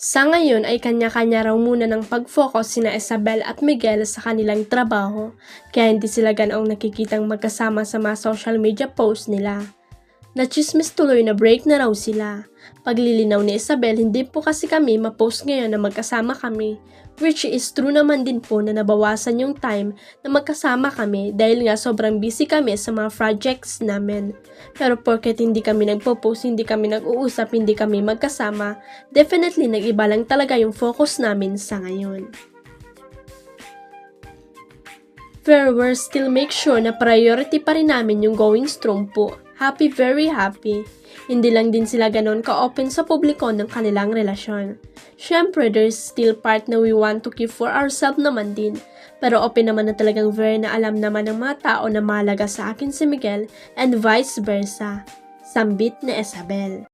Sa ngayon ay kanya-kanya raw muna ng pag-focus sina Isabel at Miguel sa kanilang trabaho, kaya hindi sila ganoong nakikitang magkasama sa mga social media posts nila. Nachismis tuloy na break na raw sila. Paglilinaw ni Isabel, hindi po kasi kami ma-post ngayon na magkasama kami, which is true naman din po na nabawasan yung time na magkasama kami dahil nga sobrang busy kami sa mga projects namin. Pero porket hindi kami nagpo-post, hindi kami nag-uusap, hindi kami magkasama, definitely nag-iba lang talaga yung focus namin sa ngayon. Pero we'll still make sure na priority pa rin namin yung going strong po. Happy, very happy. Hindi lang din sila ganon ka-open sa publiko ng kanilang relasyon. Syempre, there's still part na we want to keep for ourselves naman din. Pero open naman na talagang very na alam naman ng mga tao na mahalaga sa akin si Miguel and vice versa. Sambit ni Isabel.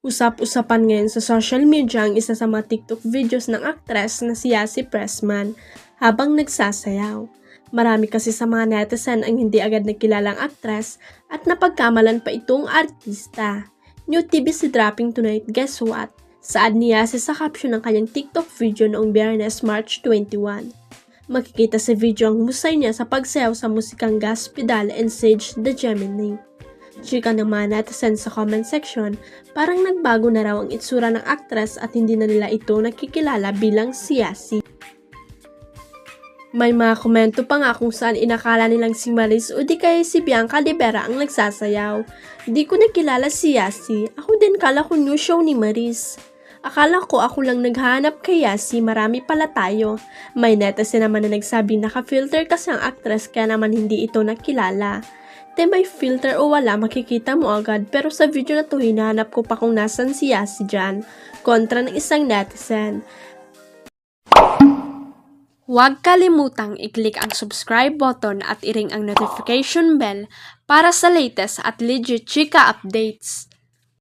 Usap-usapan ngayon sa social media ang isa sa mga TikTok videos ng aktres na si Yassi Pressman habang nagsasayaw. Marami kasi sa mga netizen ang hindi agad nagkilala ang aktres at napagkamalan pa itong artista. New TV si dropping tonight, guess what? Saad ni Yassi sa caption ng kanyang TikTok video noong Biyernes, March 21. Makikita sa video ang husay niya sa pagsayaw sa musikang Gas Pedal and Sage the Gemini. Chika ng mga netizen sa comment section, parang nagbago na raw ang itsura ng aktres at hindi na nila ito nakikilala bilang si Yassi. May mga komento pa nga kung saan inakala nilang si Maris o di kaya si Bianca Libera ang nagsasayaw. Di ko nakilala si Yassi. Ako din kala ko new show ni Maris. Akala ko ako lang naghahanap kay Yassi, marami pala tayo. May netizen naman na nagsabi naka-filter kasi ang actress kaya naman hindi ito nakilala. Te may filter o wala makikita mo agad pero sa video na to hinahanap ko pa kung nasan si Yassi dyan. Kontra ng isang netizen. Huwag kalimutang i-click ang subscribe button at i-ring ang notification bell para sa latest at legit chika updates.